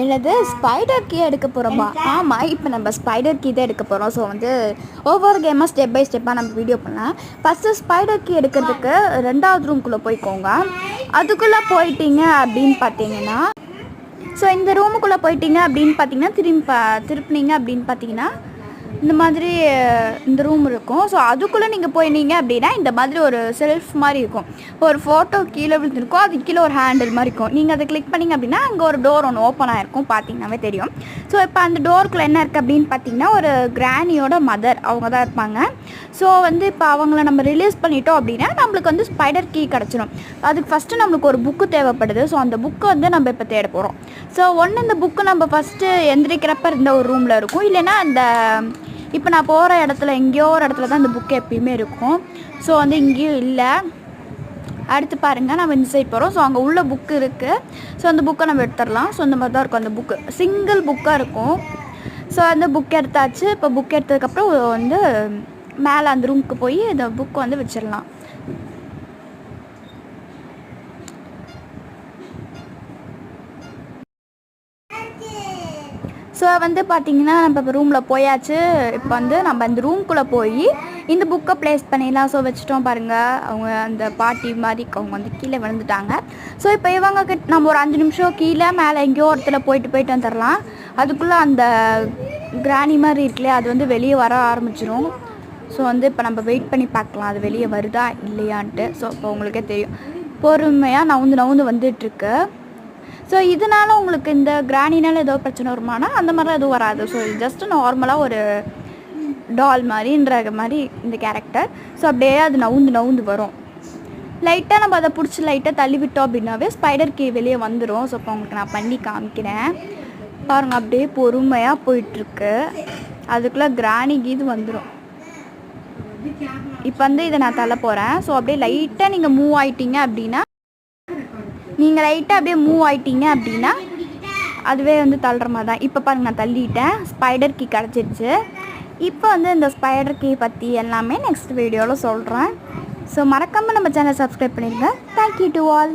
என்னது spider key எடுக்க போகிறோமா? ஆமாம், இப்போ நம்ம ஸ்பைடர் கீ தான் எடுக்க போகிறோம். ஸோ வந்து ஒவ்வொரு கேமாக ஸ்டெப் பை ஸ்டெப்பாக நம்ம வீடியோ பண்ணலாம். ஃபஸ்ட்டு ஸ்பைடர் கீ எடுக்கிறதுக்கு 2வது ரூம்குள்ளே போய்க்கோங்க. அதுக்குள்ளே போயிட்டீங்க அப்படின்னு பார்த்தீங்கன்னா, ஸோ இந்த ரூமுக்குள்ளே போயிட்டீங்க அப்படின்னு பார்த்தீங்கன்னா, திருப்பினீங்க அப்படின்னு பார்த்தீங்கன்னா இந்த மாதிரி இந்த ரூம் இருக்கும். ஸோ அதுக்குள்ளே நீங்கள் போயினீங்க அப்படின்னா இந்த மாதிரி ஒரு செல்ஃப் மாதிரி இருக்கும். ஒரு ஃபோட்டோ கீழே விழுந்துருக்கும், அது கீழே ஒரு ஹேண்டில் மாதிரி இருக்கும். நீங்கள் அதை கிளிக் பண்ணிங்க அப்படின்னா அங்கே ஒரு டோர் ஒன்று ஓப்பன் ஆகிருக்கும், பார்த்தீங்கன்னாவே தெரியும். ஸோ இப்போ அந்த டோருக்குள்ளே என்ன இருக்குது அப்படின்னு பார்த்தீங்கன்னா, ஒரு கிராணியோட மதர் அவங்க தான் இருப்பாங்க. ஸோ வந்து இப்போ அவங்கள நம்ம ரிலீஸ் பண்ணிட்டோம் அப்படின்னா நம்மளுக்கு வந்து ஸ்பைடர் கீ கிடச்சிடும். அதுக்கு ஃபஸ்ட்டு நம்மளுக்கு ஒரு புக்கு தேவைப்படுது. ஸோ அந்த புக்கை வந்து நம்ம இப்போ தேட போகிறோம். ஸோ இந்த புக்கு நம்ம ஃபஸ்ட்டு எந்திரிக்கிறப்ப இருந்த ஒரு ரூமில் இருக்கும், இல்லைன்னா அந்த இப்போ நான் போகிற இடத்துல எங்கேயோ ஒரு இடத்துல தான் இந்த புக்கு எப்பயுமே இருக்கும். ஸோ வந்து இங்கேயும் இல்லை. அடுத்து பாருங்கள், நம்ம இந்த சைட் போகிறோம். ஸோ அங்கே உள்ள புக்கு இருக்குது. ஸோ அந்த புக்கை நம்ம எடுத்துடலாம். ஸோ இந்த மாதிரி தான் இருக்கும் அந்த புக்கு, சிங்கிள் புக்காக இருக்கும். ஸோ அந்த புக் எடுத்தாச்சு. இப்போ புக் எடுத்ததுக்கப்புறம் வந்து மேலே அந்த ரூமுக்கு போய் இந்த புக்கை வந்து வச்சிடலாம். ஸோ வந்து பார்த்திங்கன்னா நம்ம இப்போ ரூமில் போயாச்சு. இப்போ வந்து நம்ம அந்த ரூம்குள்ளே போய் இந்த புக்கை ப்ளேஸ் பண்ணிடலாம். ஸோ வச்சுட்டோம் பாருங்கள், அவங்க அந்த பாட்டி மாதிரி அவங்க வந்து கீழே விழுந்துட்டாங்க. ஸோ இப்போ இவங்க நம்ம ஒரு 5 நிமிஷம் கீழே மேலே எங்கேயோ ஒருத்தர போயிட்டு வந்துடலாம். அதுக்குள்ளே அந்த கிராணி மாதிரி இருக்குல்லையா, அது வந்து வெளியே வர ஆரம்பிச்சிடும். ஸோ வந்து இப்போ நம்ம வெயிட் பண்ணி பார்க்கலாம் அது வெளியே வருதா இல்லையான்ட்டு. ஸோ இப்போ உங்களுக்கே தெரியும், பொறுமையாக நவுந்து வந்துட்டுருக்கு. ஸோ இதனால் உங்களுக்கு இந்த கிராணினால் ஏதோ பிரச்சனை வருமானா அந்த மாதிரிலாம் எதுவும் வராது. ஸோ ஜஸ்ட்டு நார்மலாக ஒரு டால் மாதிரின்ற மாதிரி இந்த கேரக்டர். ஸோ அப்படியே அது நவுந்து வரும். லைட்டாக நம்ம அதை பிடிச்சி லைட்டாக தள்ளி விட்டோம் அப்படின்னாவே ஸ்பைடர் கீ வெளியே வந்துடும். ஸோ இப்போ உங்களுக்கு நான் பண்ணி காமிக்கிறேன் பாருங்கள். அப்படியே பொறுமையாக போயிட்டுருக்கு. அதுக்குள்ளே கிராணி கீது வந்துடும். இப்போ வந்து இதை நான் தள்ள போகிறேன். ஸோ அப்படியே லைட்டாக நீங்கள் மூவ் ஆகிட்டீங்க அப்படின்னா அதுவே வந்து தள்ளுற மாதிரி தான். இப்போ பாருங்கள், நான் தள்ளிட்டேன், ஸ்பைடர் கீ கிடச்சிருச்சு. இப்போ வந்து இந்த ஸ்பைடர் கீ பற்றி எல்லாமே நெக்ஸ்ட் வீடியோவில் சொல்கிறேன். ஸோ மறக்காமல் நம்ம சேனலை சப்ஸ்கிரைப் பண்ணிடுங்க. Thank you to all.